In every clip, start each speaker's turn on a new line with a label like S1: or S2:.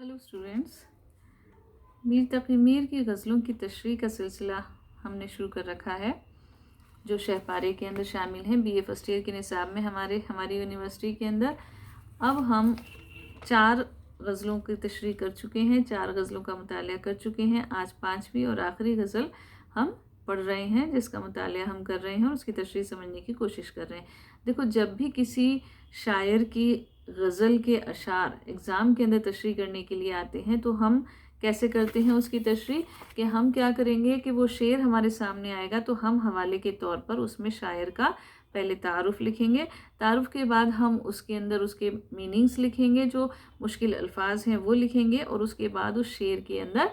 S1: Hello students, Mir तकी मीर की गज़लों की तशरीह का सिलसिला हमने शुरू कर रखा है, जो शहपारे के अंदर शामिल हैं बीए फर्स्ट ईयर के निसाब में हमारी यूनिवर्सिटी के अंदर। अब हम 4 गज़लों की तशरीह कर चुके हैं, 4 गज़लों का मुतालिया कर चुके हैं। आज 5वीं और आखिरी गज़ल हम पढ़ रहे हैं, जिसका मुतालिया हम कर रहे हैं और उसकी तशरीह समझने की कोशिश कर रहे हैं। देखो, जब भी किसी शायर की गज़ल के अशार एग्ज़ाम के अंदर तशरीह करने के लिए आते हैं तो हम कैसे करते हैं उसकी तशरीह, कि हम क्या करेंगे कि वो शेर हमारे सामने आएगा तो हम हवाले के तौर पर उसमें शायर का पहले तारुफ़ लिखेंगे। तारुफ़ के बाद हम उसके अंदर उसके मीनिंग्स लिखेंगे, जो मुश्किल अल्फाज हैं वो लिखेंगे, और उसके बाद उस शेर के अंदर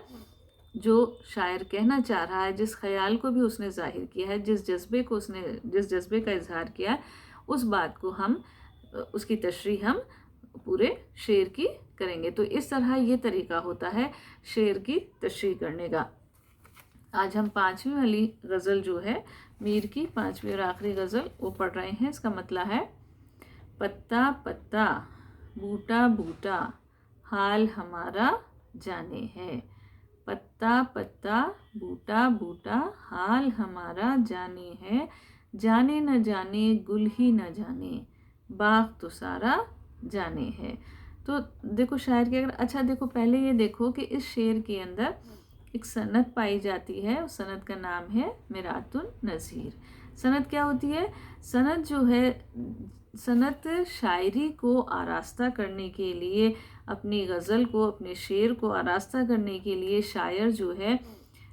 S1: जो शायर कहना चाह रहा है, जिस ख्याल को भी उसने ज़ाहिर किया है, जिस जज्बे का इजहार किया है, उस बात को हम उसकी तशरीह हम पूरे शेर की करेंगे। तो इस तरह ये तरीका होता है शेर की तशरीह करने का। आज हम 5वीं वाली गज़ल जो है मीर की 5वीं और आखिरी गज़ल वो पढ़ रहे हैं। इसका मतलब है, पत्ता पत्ता बूटा बूटा हाल हमारा जाने है। पत्ता पत्ता बूटा बूटा हाल हमारा जाने है। जाने न जाने गुल ही न जाने बाग तो सारा जाने है। तो देखो शायर के अच्छा देखो, पहले ये देखो कि इस शेर के अंदर एक सनद पाई जाती है। उस सनद का नाम है मिरातुन नज़ीर। सनद क्या होती है? सनद जो है, सनद शायरी को आरास्ता करने के लिए, अपनी गज़ल को, अपने शेर को आरास्ता करने के लिए शायर जो है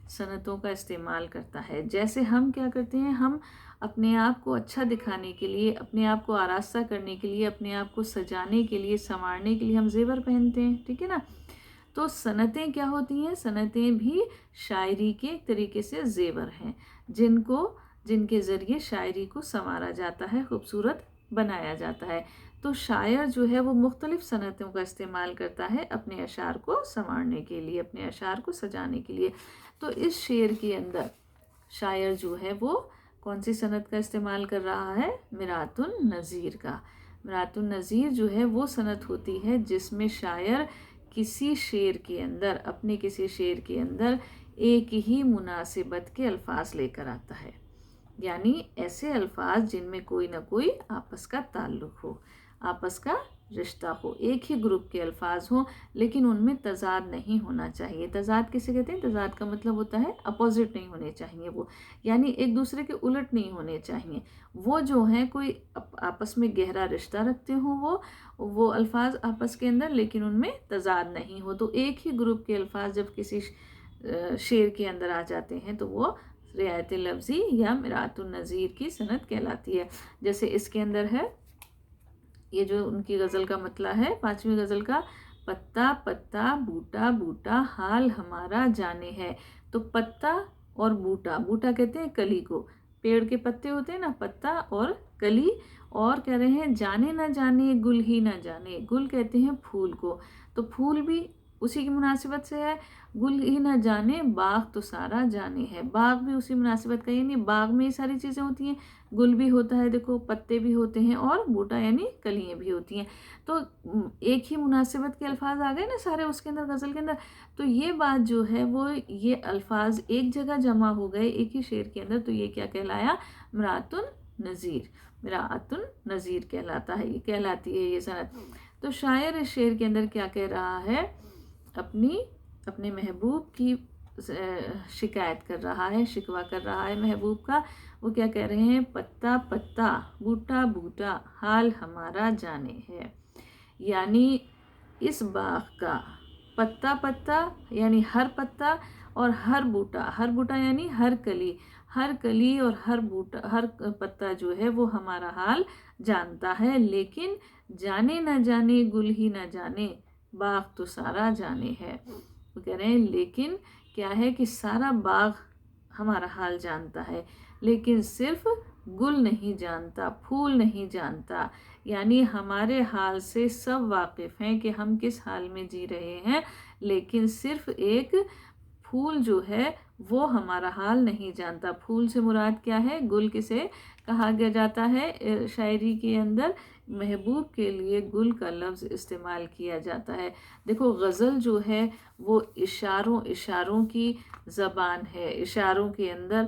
S1: सनतों का इस्तेमाल करता है। जैसे हम क्या करते हैं, हम अपने आप को अच्छा दिखाने के लिए, अपने आप को आरास्ता करने के लिए, अपने आप को सजाने के लिए, संवारने के लिए हम ज़ेवर पहनते हैं, ठीक है ना। तो सनतें क्या होती हैं? सनतें भी शायरी के एक तरीके से ज़ेवर हैं, जिनके ज़रिए शायरी को संवारा जाता है, खूबसूरत बनाया जाता है। तो शायर जो है वो मुख्तलिफ़ सनतों का इस्तेमाल करता है अपने अशार को संवारने के लिए, अपने अशार को सजाने के लिए। तो इस शेर के अंदर शायर जो है वो कौन सी सनत का इस्तेमाल कर रहा है? मिरातुन नज़ीर का। मिरातुन नज़ीर जो है वो सनत होती है जिसमें शायर किसी शेर के अंदर, अपने किसी शेर के अंदर एक ही मुनासिबत के अल्फाज लेकर आता है, यानी ऐसे अल्फाज जिनमें कोई ना कोई आपस का ताल्लुक़ हो, आपस का रिश्ता हो, एक ही ग्रुप के अल्फाज हों, लेकिन उनमें तज़ाद नहीं होना चाहिए। तज़ाद किसे कहते हैं? तज़ाद का मतलब होता है अपोजिट नहीं होने चाहिए वो, यानी एक दूसरे के उलट नहीं होने चाहिए। वो जो हैं कोई आपस में गहरा रिश्ता रखते हों वो अल्फाज आपस के अंदर, लेकिन उनमें तज़ाद नहीं हो। तो एक ही ग्रुप के अल्फाज जब किसी शेर के अंदर आ जाते हैं तो वो रियायत लफ्ज़ी या मिरातुन नज़ीर की सनत कहलाती है। जैसे इसके अंदर है, ये जो उनकी गज़ल का मतलब है 5वीं गज़ल का, पत्ता पत्ता बूटा बूटा हाल हमारा जाने है। तो पत्ता और बूटा, बूटा कहते हैं कली को, पेड़ के पत्ते होते हैं ना, पत्ता और कली, और कह रहे हैं जाने न जाने गुल ही न जाने, गुल कहते हैं फूल को, तो फूल भी उसी की मुनासिबत से है। गुल ही न जाने बाग तो सारा जाने है, बाग भी उसी मुनासिबत का, यानी बाग में ही सारी चीज़ें होती हैं, गुल भी होता है, देखो पत्ते भी होते हैं, और बूटा यानी कलियाँ भी होती हैं। तो एक ही मुनासिबत के अल्फाज आ गए ना सारे उसके अंदर, गज़ल के अंदर। तो ये बात जो है वो, ये अल्फाज एक जगह जमा हो गए एक ही शेर के अंदर, तो ये क्या कहलाया? मिरातुन नज़ीर। मिरातुन नज़ीर कहलाता है, ये कहलाती है ये सनत। तो शायर इस शेर के अंदर क्या कह रहा है? अपने महबूब की शिकायत कर रहा है, शिकवा कर रहा है महबूब का। वो क्या कह रहे हैं? पत्ता पत्ता बूटा बूटा हाल हमारा जाने है, यानी इस बाग का पत्ता पत्ता यानी हर पत्ता, और हर बूटा यानी हर कली और हर बूटा, हर पत्ता जो है वो हमारा हाल जानता है, लेकिन जाने न जाने गुल ही न जाने बाग तो सारा जाने है। वो कह रहे हैं लेकिन क्या है कि सारा बाग हमारा हाल जानता है, लेकिन सिर्फ गुल नहीं जानता, फूल नहीं जानता, यानी हमारे हाल से सब वाकिफ़ हैं कि हम किस हाल में जी रहे हैं, लेकिन सिर्फ एक फूल जो है वो हमारा हाल नहीं जानता। फूल से मुराद क्या है? गुल किसे کہا گیا جاتا ہے شاعری کے اندر محبوب کے لیے گل کا لفظ استعمال کیا جاتا ہے۔ دیکھو غزل جو ہے وہ اشاروں کی زبان ہے، اشاروں کے اندر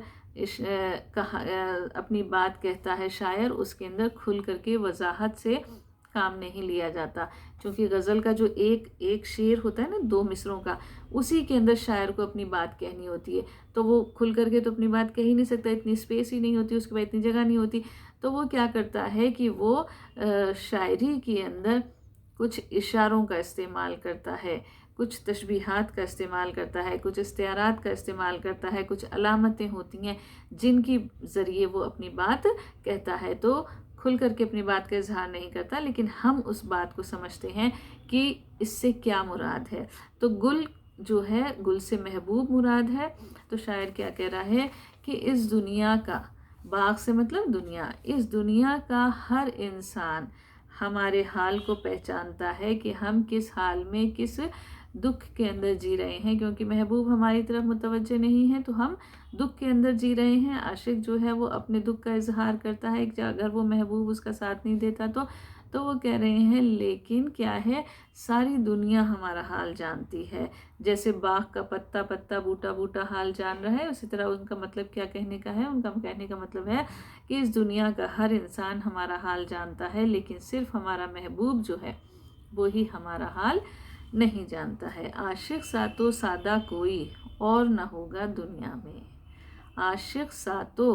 S1: اپنی بات کہتا ہے شاعر، اس کے اندر کھل کر کے وضاحت سے کام نہیں لیا جاتا، چونکہ غزل کا جو ایک شعر ہوتا ہے نا 2 مصروں کا، اسی کے اندر شاعر کو اپنی بات کہنی ہوتی ہے، تو وہ کھل کر کے تو اپنی بات کہہ ہی نہیں سکتا، اتنی اسپیس ہی نہیں ہوتی اس کے بعد، اتنی جگہ نہیں ہوتی، تو وہ کیا کرتا ہے کہ وہ شاعری کے اندر کچھ اشاروں کا استعمال کرتا ہے، کچھ تشبیہات کا استعمال کرتا ہے، کچھ استعارات کا استعمال کرتا ہے، کچھ علامتیں ہوتی ہیں جن کی ذریعے وہ اپنی بات کہتا ہے، تو کھل کر کے اپنی بات کا اظہار نہیں کرتا، لیکن ہم اس بات کو سمجھتے ہیں کہ اس سے کیا مراد ہے۔ تو گل جو ہے، گل سے محبوب مراد ہے، تو شاعر کیا کہہ رہا ہے کہ اس دنیا کا، باغ سے مطلب دنیا، اس دنیا کا ہر انسان ہمارے حال کو پہچانتا ہے کہ ہم کس حال میں، کس دکھ کے اندر جی رہے ہیں، کیونکہ محبوب ہماری طرف متوجہ نہیں ہے تو ہم دکھ کے اندر جی رہے ہیں۔ عاشق جو ہے وہ اپنے دکھ کا اظہار کرتا ہے کہ اگر وہ محبوب اس کا ساتھ نہیں دیتا تو وہ کہہ رہے ہیں لیکن کیا ہے، ساری دنیا ہمارا حال جانتی ہے، جیسے باغ کا پتا پتا، بوٹا بوٹا حال جان رہا ہے، اسی طرح ان کا مطلب کیا کہنے کا ہے، ان کا کہنے کا مطلب ہے کہ اس دنیا کا ہر انسان ہمارا حال جانتا ہے، لیکن صرف ہمارا محبوب جو ہے وہی ہمارا حال نہیں جانتا ہے۔ عاشق ساتو سادہ کوئی اور نہ ہوگا دنیا میں، عاشق ساتو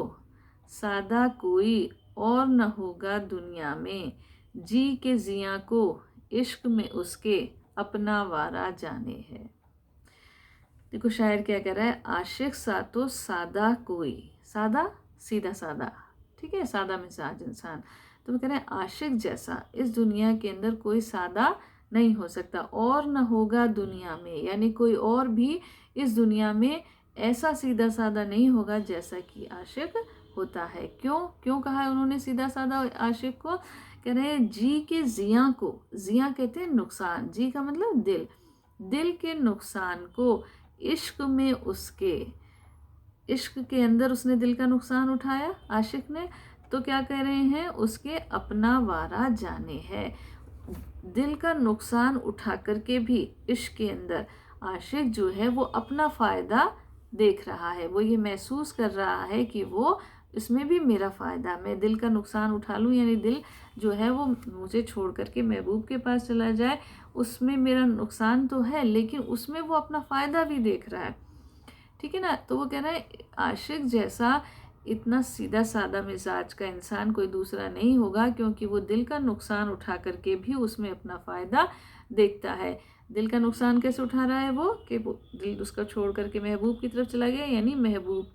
S1: سادہ کوئی اور نہ ہوگا دنیا میں، جی کے زیاں کو عشق میں اس کے اپنا وارا جانے ہے۔ دیکھو شاعر کیا کہہ رہا ہے، عاشق ساتو سادہ کوئی، سادہ سیدھا سادہ، ٹھیک ہے، سادہ مزاج انسان، تو وہ کہہ رہے ہیں عاشق جیسا اس دنیا کے اندر کوئی سادہ نہیں ہو سکتا، اور نہ ہوگا دنیا میں، یعنی کوئی اور بھی اس دنیا میں ایسا سیدھا سادہ نہیں ہوگا جیسا کہ عاشق ہوتا ہے۔ کیوں کہا ہے انہوں نے سیدھا سادہ عاشق کو؟ کہہ رہے ہیں جی کے زیاں کو، زیاں کہتے ہیں نقصان، جی کا مطلب دل کے نقصان کو، عشق میں اس کے، عشق کے اندر اس نے دل کا نقصان اٹھایا عاشق نے، تو کیا کہہ رہے ہیں اس کے اپنا وارا جانے ہے۔ دل کا نقصان اٹھا کر کے بھی عشق کے اندر عاشق جو ہے وہ اپنا فائدہ دیکھ رہا ہے، وہ یہ محسوس کر رہا ہے کہ وہ اس میں بھی میرا فائدہ، میں دل کا نقصان اٹھا لوں، یعنی دل جو ہے وہ مجھے چھوڑ کر کے محبوب کے پاس چلا جائے، اس میں میرا نقصان تو ہے لیکن اس میں وہ اپنا فائدہ بھی دیکھ رہا ہے، ٹھیک ہے نا۔ تو وہ کہہ رہا ہے عاشق جیسا اتنا سیدھا سادہ مزاج کا انسان کوئی دوسرا نہیں ہوگا، کیونکہ وہ دل کا نقصان اٹھا کر کے بھی اس میں اپنا فائدہ دیکھتا ہے۔ دل کا نقصان کیسے اٹھا رہا ہے وہ، کہ وہ دل اس کا چھوڑ کر کے محبوب کی طرف چلا گیا، یعنی محبوب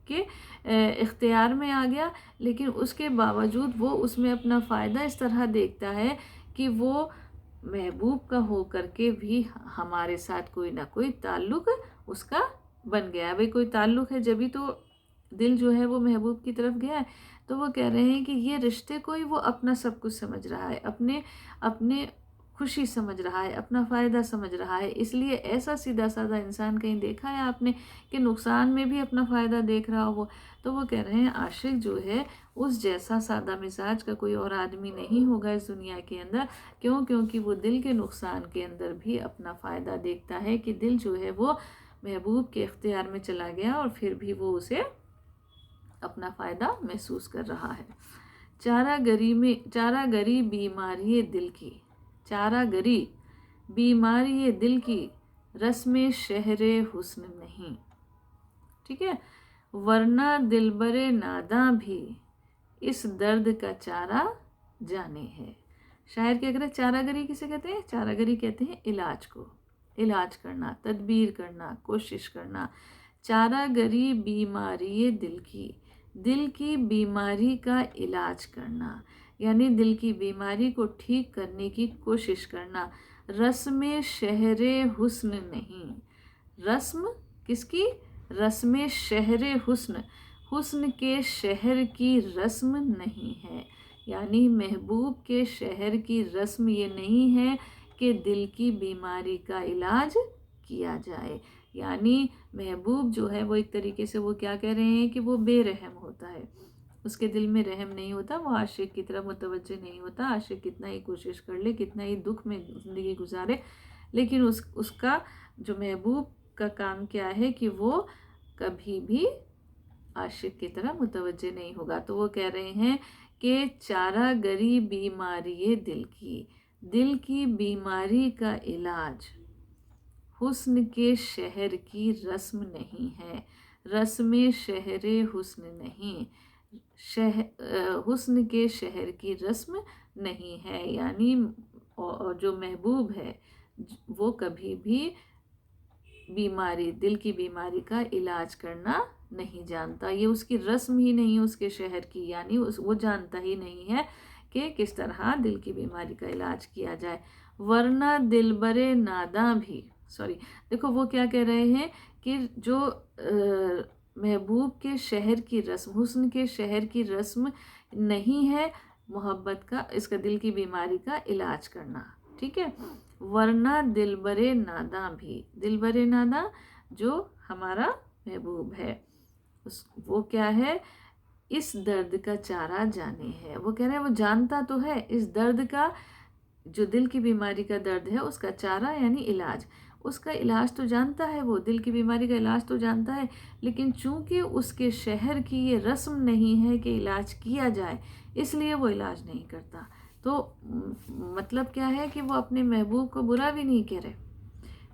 S1: کے اختیار میں آ گیا، لیکن اس کے باوجود وہ اس میں اپنا فائدہ اس طرح دیکھتا ہے کہ وہ محبوب کا ہو کر کے بھی ہمارے ساتھ کوئی نہ کوئی تعلق اس کا بن گیا۔ بھئی کوئی تعلق ہے جبھی تو دل جو ہے وہ محبوب کی طرف گیا ہے، تو وہ کہہ رہے ہیں کہ یہ رشتے کو ہی وہ اپنا سب کچھ سمجھ رہا ہے، اپنے خوشی سمجھ رہا ہے، اپنا فائدہ سمجھ رہا ہے، اس لیے ایسا سیدھا سادہ انسان کہیں دیکھا ہے آپ نے کہ نقصان میں بھی اپنا فائدہ دیکھ رہا ہو؟ تو وہ کہہ رہے ہیں عاشق جو ہے اس جیسا سادہ مزاج کا کوئی اور آدمی نہیں ہوگا اس دنیا کے اندر، کیونکہ وہ دل کے نقصان کے اندر بھی اپنا فائدہ دیکھتا ہے کہ دل جو ہے وہ محبوب کے اختیار میں چلا گیا اور پھر بھی وہ اسے اپنا فائدہ محسوس کر رہا ہے۔ چارہ گری بیماری دل کی، چارہ گری بیماری دل کی، رسم شہر حسن نہیں، ٹھیک ہے، ورنہ دلبر ناداں بھی اس درد کا چارہ جانے ہے۔ شاعر کیا کہتے ہیں، چارہ گری کسے کہتے ہیں؟ چارہ گری کہتے ہیں علاج کو، علاج کرنا، تدبیر کرنا، کوشش کرنا۔ چارہ گری بیماری دل کی بیماری کا علاج کرنا، یعنی دل کی بیماری کو ٹھیک کرنے کی کوشش کرنا۔ رسم شہر حسن نہیں، رسم کس کی؟ رسم شہر حسن کے شہر کی رسم نہیں ہے، یعنی محبوب کے شہر کی رسم یہ نہیں ہے کہ دل کی بیماری کا علاج کیا جائے، یعنی محبوب جو ہے وہ ایک طریقے سے وہ کیا کہہ رہے ہیں کہ وہ بے رحم ہوتا ہے، उसके दिल में रहम नहीं होता, वो आशिक की तरफ मुतवज्जे नहीं होता। आशिक कितना ही कोशिश कर ले, कितना ही दुख में ज़िंदगी गुजारे, लेकिन उसका जो महबूब का काम क्या है कि वो कभी भी आशिक की तरह मुतवज्जे नहीं होगा। तो वो कह रहे हैं कि चारा गरी बीमारी दिल की बीमारी का इलाज हुस्न के शहर की रस्म नहीं है, रस्म शहरे हुस्न नहीं, हुस्न के शहर की रस्म नहीं है। यानी जो महबूब है वो कभी भी बीमारी, दिल की बीमारी का इलाज करना नहीं जानता। ये उसकी रस्म ही नहीं है उसके शहर की, यानी वो जानता ही नहीं है कि किस तरह दिल की बीमारी का इलाज किया जाए। वरना दिलबरे नादा भी, देखो वो क्या कह रहे हैं कि जो महबूब के शहर की रस्म, हुस्न के शहर की रस्म नहीं है मोहब्बत का, इसका दिल की बीमारी का इलाज करना, ठीक है। वरना दिलबरे नादा भी, दिलबरे नादा जो हमारा महबूब है वो क्या है, इस दर्द का चारा जाने है। वो कह रहे हैं वो जानता तो है इस दर्द का, जो दिल की बीमारी का दर्द है उसका चारा यानी इलाज, उसका इलाज तो जानता है, वो दिल की बीमारी का इलाज तो जानता है, लेकिन चूंकि उसके शहर की ये रस्म नहीं है कि इलाज किया जाए, इसलिए वो इलाज नहीं करता। तो मतलब क्या है कि वो अपने महबूब को बुरा भी नहीं कह रहे,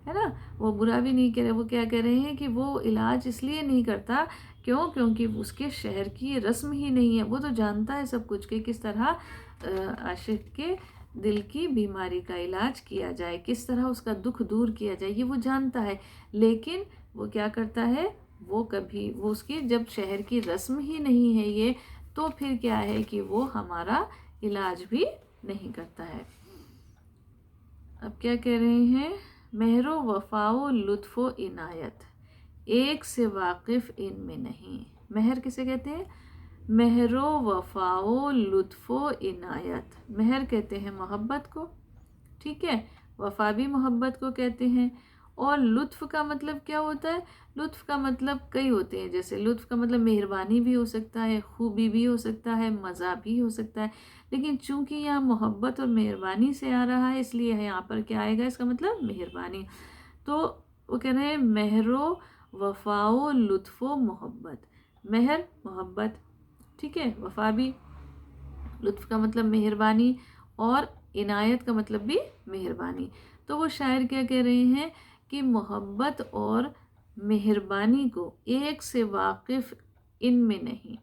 S1: है ना, वो बुरा भी नहीं कह रहे। वो क्या कह रहे हैं कि वो इलाज इसलिए नहीं करता, क्योंकि उसके शहर की रस्म ही नहीं है। वो तो जानता है सब कुछ कि किस तरह आशिक के दिल की बीमारी का इलाज किया जाए, किस तरह उसका दुख दूर किया जाए, ये वो जानता है। लेकिन वो क्या करता है, वो उसकी जब शहर की रस्म ही नहीं है ये, तो फिर क्या है कि वो हमारा इलाज भी नहीं करता है। अब क्या कह रहे हैं, महरो वफाओ लुत्फ़ो इनायत एक से वाकिफ़ इनमें नहीं। महर किसे कहते हैं, महरो वफाओ लुत्फ़ो इनायत, महर कहते हैं मोहब्बत को, ठीक है, वफा भी मोहब्बत को कहते हैं। और लुत्फ़ का मतलब क्या होता है, लुत्फ़ का मतलब कई होते हैं, जैसे लुत्फ़ का मतलब मेहरबानी भी हो सकता है, खूबी भी हो सकता है, मज़ा भी हो सकता है, लेकिन चूंकि यहाँ मोहब्बत और मेहरबानी से आ रहा है, इसलिए यहाँ पर क्या आएगा, इसका मतलब मेहरबानी। तो वो कह रहे हैं महरो वफाओ लुत्फ़ो मोहब्बत, महर मोहब्बत, ठीक है, वफा भी, लुत्फ़ का मतलब मेहरबानी, और इनायत का मतलब भी मेहरबानी। तो वो शायर क्या कह रहे हैं कि मोहब्बत और मेहरबानी को एक से वाकिफ़ इनमें नहीं,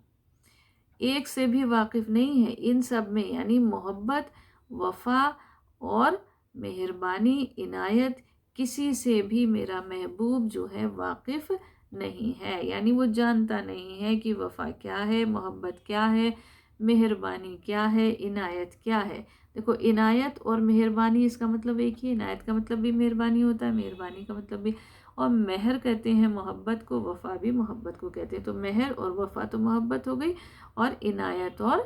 S1: एक से भी वाकिफ़ नहीं है इन सब में, यानी मोहब्बत, वफा और मेहरबानी, इनायत, किसी से भी मेरा महबूब जो है वाकिफ़ नहीं है। यानी वो जानता नहीं है कि वफा क्या है, मोहब्बत क्या है, मेहरबानी क्या है, इनायत क्या है। देखो इनायत और मेहरबानी इसका मतलब एक ही, इनायत का मतलब भी मेहरबानी होता है, मेहरबानी का मतलब भी, और महर कहते हैं मोहब्बत को, वफा भी मोहब्बत को कहते हैं। तो महर और वफा तो मोहब्बत हो गई, और इनायत और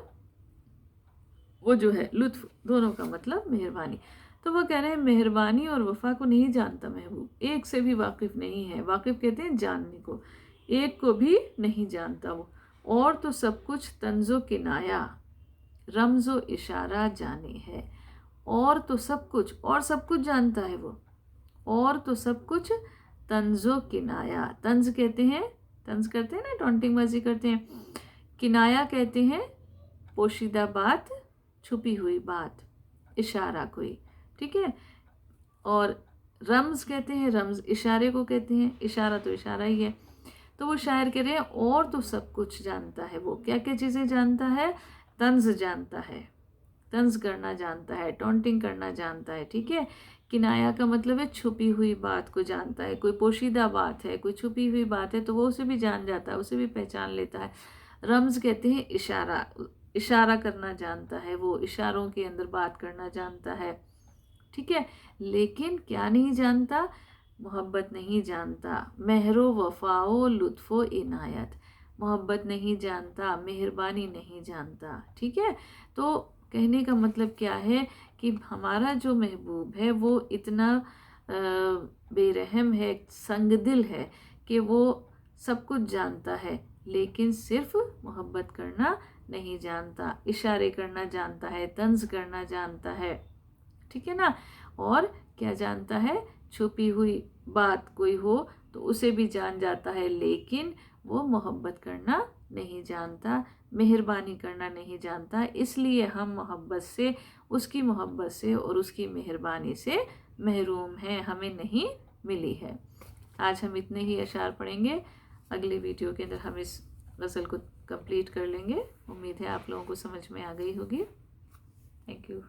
S1: वो जो है लुत्फ़, दोनों का मतलब मेहरबानी। तो वो कह रहे हैं मेहरबानी और वफा को नहीं जानता महबूब, एक से भी वाकिफ़ नहीं है। वाकिफ़ कहते हैं जानने को, एक को भी नहीं जानता वो। और तो सब कुछ तंज़ो किनाया रमज़ो इशारा जाने है, और तो सब कुछ, और सब कुछ जानता है वो, और तो सब कुछ तंज़ो किनाया, तंज़ कहते हैं, तंज़ करते हैं ना, टॉन्टिंग बाजी करते हैं, किनाया कहते हैं पोशीदा बात, छुपी हुई बात, इशारा कोई, ठीक है। और रम्ज कहते हैं, रम्ज इशारे को कहते हैं, इशारा तो इशारा ही है। तो वो शायर कह रहे हैं और तो सब कुछ जानता है वो, क्या क्या चीज़ें जानता है, तंज जानता है, तंज करना जानता है, टॉन्टिंग करना जानता है, ठीक है। किनाया का मतलब है छुपी हुई बात को जानता है, कोई पोशीदा बात है, कोई छुपी हुई बात है, तो वो उसे भी जान जाता है, उसे भी पहचान लेता है। रम्ज कहते हैं इशारा, इशारा करना जानता है वो, इशारों के अंदर बात करना जानता है, ठीक है। लेकिन क्या नहीं जानता, मोहब्बत नहीं जानता, महरो वफाओ लुत्फ़ो इनायत, मोहब्बत नहीं जानता, मेहरबानी नहीं जानता, ठीक है। तो कहने का मतलब क्या है कि हमारा जो महबूब है वो इतना बेरहम है, संगदिल है कि वो सब कुछ जानता है, लेकिन सिर्फ मोहब्बत करना नहीं जानता, इशारे करना जानता है, तंज करना जानता है, ठीक है ना। और क्या जानता है, छुपी हुई बात कोई हो तो उसे भी जान जाता है, लेकिन वो मोहब्बत करना नहीं जानता, मेहरबानी करना नहीं जानता। इसलिए हम मोहब्बत से, उसकी मोहब्बत से और उसकी मेहरबानी से महरूम हैं, हमें नहीं मिली है। आज हम इतने ही अशार पढ़ेंगे, अगले वीडियो के अंदर हम इस गज़ल को कंप्लीट कर लेंगे। उम्मीद है आप लोगों को समझ में आ गई होगी। Thank you.